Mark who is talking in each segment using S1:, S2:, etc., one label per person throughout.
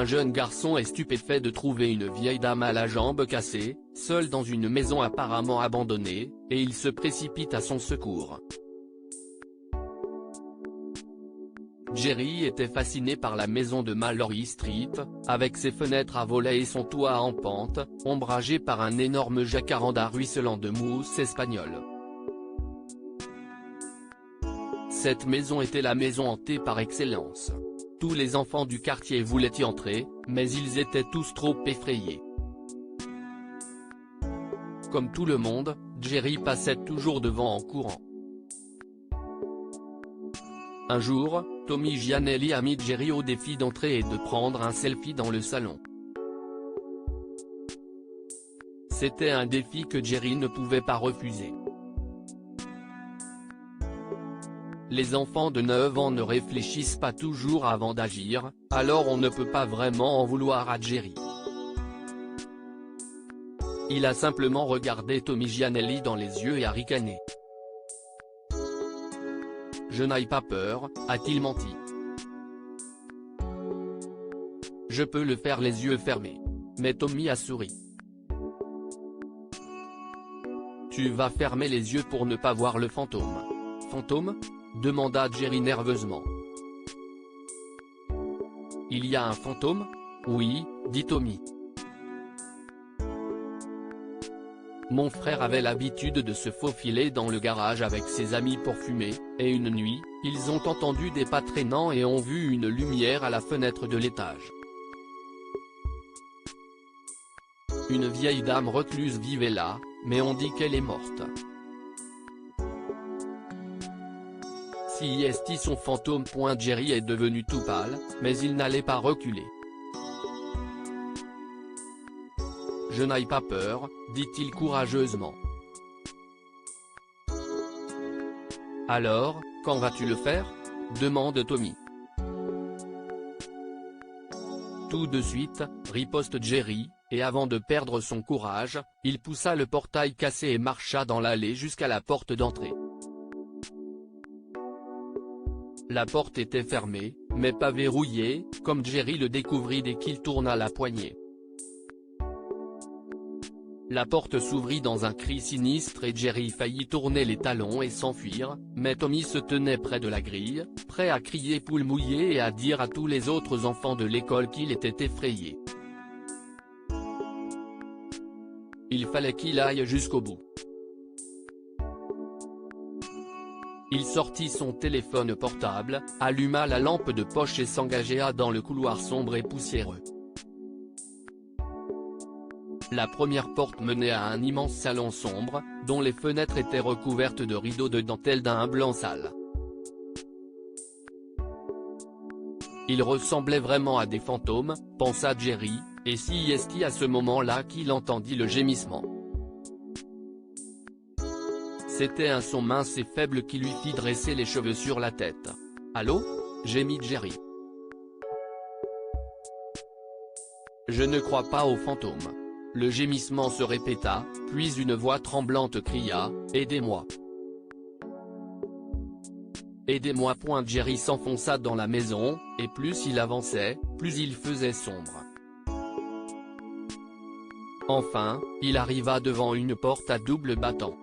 S1: Un jeune garçon est stupéfait de trouver une vieille dame à la jambe cassée, seule dans une maison apparemment abandonnée, et il se précipite à son secours. Jerry était fasciné par la maison de Mallory Street, avec ses fenêtres à volets et son toit en pente, ombragé par un énorme jacaranda ruisselant de mousse espagnole. Cette maison était la maison hantée par excellence. Tous les enfants du quartier voulaient y entrer, mais ils étaient tous trop effrayés. Comme tout le monde, Jerry passait toujours devant en courant. Un jour, Tommy Gianelli a mis Jerry au défi d'entrer et de prendre un selfie dans le salon. C'était un défi que Jerry ne pouvait pas refuser. Les enfants de 9 ans ne réfléchissent pas toujours avant d'agir, alors on ne peut pas vraiment en vouloir à Jerry. Il a simplement regardé Tommy Gianelli dans les yeux et a ricané. « Je n'aie pas peur », a-t-il menti. « Je peux le faire les yeux fermés. » Mais Tommy a souri. « Tu vas fermer les yeux pour ne pas voir le fantôme. »« Fantôme ?» demanda Jerry nerveusement. « Il y a un fantôme ? » « Oui, » dit Tommy. Mon frère avait l'habitude de se faufiler dans le garage avec ses amis pour fumer, et une nuit, ils ont entendu des pas traînants et ont vu une lumière à la fenêtre de l'étage. Une vieille dame recluse vivait là, mais on dit qu'elle est morte. Si est son fantôme. Jerry est devenu tout pâle, mais il n'allait pas reculer. « Je n'aie pas peur, » dit-il courageusement. « Alors, quand vas-tu le faire ?» demande Tommy. « Tout de suite, » riposte Jerry, et avant de perdre son courage, il poussa le portail cassé et marcha dans l'allée jusqu'à la porte d'entrée. La porte était fermée, mais pas verrouillée, comme Jerry le découvrit dès qu'il tourna la poignée. La porte s'ouvrit dans un cri sinistre et Jerry faillit tourner les talons et s'enfuir, mais Tommy se tenait près de la grille, prêt à crier poule mouillée et à dire à tous les autres enfants de l'école qu'il était effrayé. Il fallait qu'il aille jusqu'au bout. Il sortit son téléphone portable, alluma la lampe de poche et s'engagea dans le couloir sombre et poussiéreux. La première porte menait à un immense salon sombre, dont les fenêtres étaient recouvertes de rideaux de dentelle d'un blanc sale. Il ressemblait vraiment à des fantômes, pensa Jerry, et si est à ce moment-là qu'il entendit le gémissement. C'était un son mince et faible qui lui fit dresser les cheveux sur la tête. « Allô ?» gémit Jerry. « Je ne crois pas aux fantômes. » Le gémissement se répéta, puis une voix tremblante cria « Aidez-moi ! Aidez-moi !» Jerry s'enfonça dans la maison, et plus il avançait, plus il faisait sombre. Enfin, il arriva devant une porte à double battant.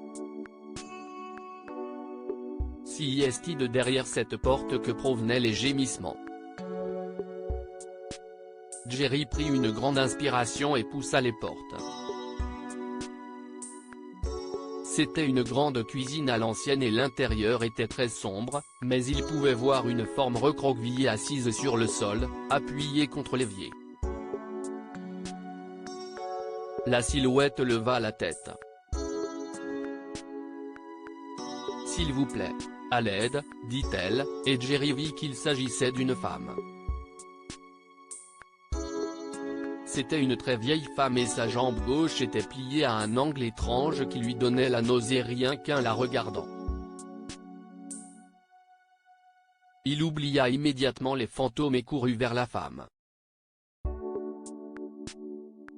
S1: Si est de derrière cette porte que provenaient les gémissements. Jerry prit une grande inspiration et poussa les portes. C'était une grande cuisine à l'ancienne et l'intérieur était très sombre, mais il pouvait voir une forme recroquevillée assise sur le sol, appuyée contre l'évier. La silhouette leva la tête. « S'il vous plaît. À l'aide, » dit-elle, et Jerry vit qu'il s'agissait d'une femme. C'était une très vieille femme et sa jambe gauche était pliée à un angle étrange qui lui donnait la nausée rien qu'en la regardant. Il oublia immédiatement les fantômes et courut vers la femme.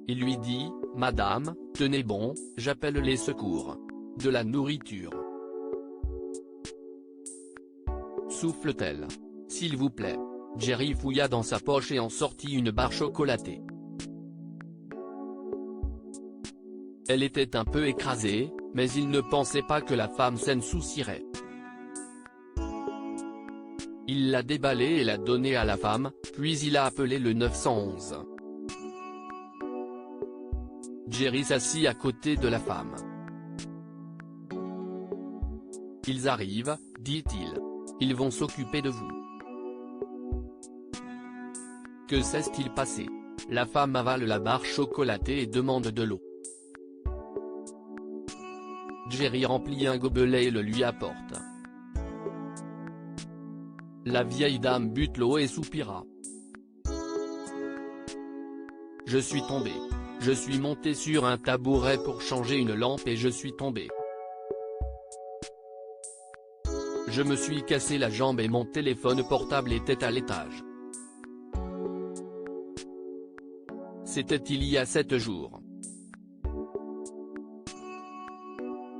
S1: Il lui dit « Madame, tenez bon, j'appelle les secours. De la nourriture. » Souffle-t-elle. « S'il vous plaît. Jerry fouilla dans sa poche et en sortit une barre chocolatée. Elle était un peu écrasée, mais il ne pensait pas que la femme s'en soucierait. Il l'a déballée et l'a donnée à la femme, puis il a appelé le 911. Jerry s'assit à côté de la femme. « Ils arrivent, dit-il. Ils vont s'occuper de vous. » Que s'est-il passé? La femme avale la barre chocolatée et demande de l'eau. Jerry remplit un gobelet et le lui apporte. La vieille dame but l'eau et soupira. « Je suis tombé. Je suis monté sur un tabouret pour changer une lampe et je suis tombé. Je me suis cassé la jambe et mon téléphone portable était à l'étage. C'était il y a 7 jours.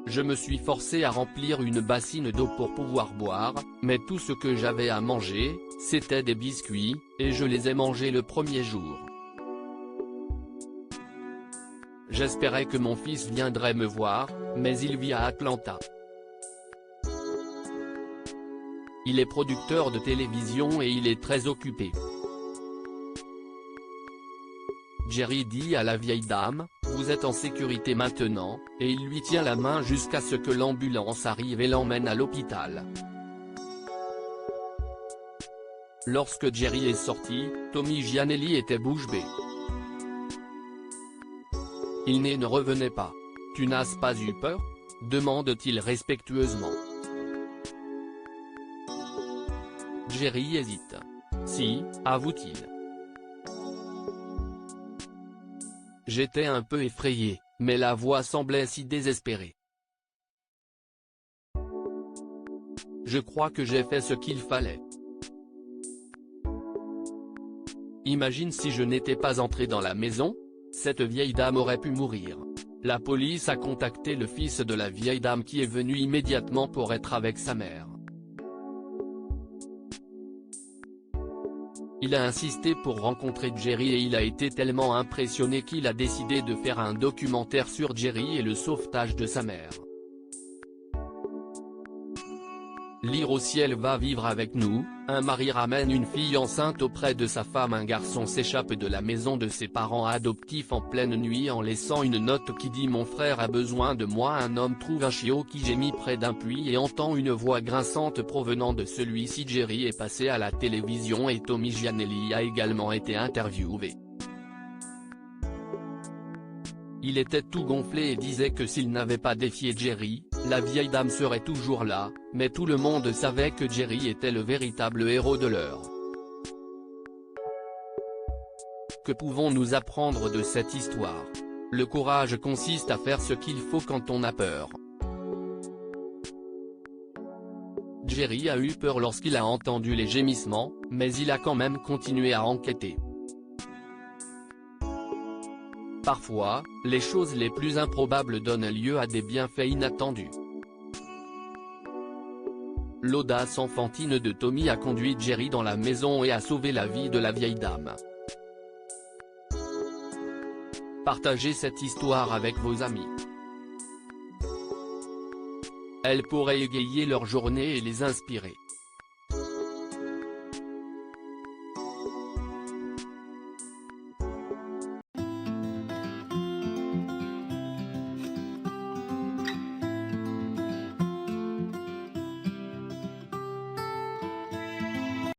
S1: Je me suis forcé à remplir une bassine d'eau pour pouvoir boire, mais tout ce que j'avais à manger, c'était des biscuits, et je les ai mangés le premier jour. J'espérais que mon fils viendrait me voir, mais il vit à Atlanta. Il est producteur de télévision et il est très occupé. » Jerry dit à la vieille dame, « Vous êtes en sécurité maintenant », et il lui tient la main jusqu'à ce que l'ambulance arrive et l'emmène à l'hôpital. Lorsque Jerry est sorti, Tommy Giannelli était bouche bée. Il ne revenait pas. « Tu n'as pas eu peur ?» demande-t-il respectueusement. Jerry hésite. « Si, avoue-t-il. J'étais un peu effrayé, mais la voix semblait si désespérée. Je crois que j'ai fait ce qu'il fallait. Imagine si je n'étais pas entré dans la maison, cette vieille dame aurait pu mourir. » La police a contacté le fils de la vieille dame qui est venu immédiatement pour être avec sa mère. Il a insisté pour rencontrer Jerry et il a été tellement impressionné qu'il a décidé de faire un documentaire sur Jerry et le sauvetage de sa mère. Lire au ciel va vivre avec nous, un mari ramène une fille enceinte auprès de sa femme. Un garçon s'échappe de la maison de ses parents adoptifs en pleine nuit en laissant une note qui dit « Mon frère a besoin de moi ». Un homme trouve un chiot qui gémit près d'un puits et entend une voix grinçante provenant de celui-ci. Jerry est passé à la télévision et Tommy Giannelli a également été interviewé. Il était tout gonflé et disait que s'il n'avait pas défié Jerry, la vieille dame serait toujours là, mais tout le monde savait que Jerry était le véritable héros de l'heure. Que pouvons-nous apprendre de cette histoire? Le courage consiste à faire ce qu'il faut quand on a peur. Jerry a eu peur lorsqu'il a entendu les gémissements, mais il a quand même continué à enquêter. Parfois, les choses les plus improbables donnent lieu à des bienfaits inattendus. L'audace enfantine de Tommy a conduit Jerry dans la maison et a sauvé la vie de la vieille dame. Partagez cette histoire avec vos amis. Elle pourrait égayer leur journée et les inspirer.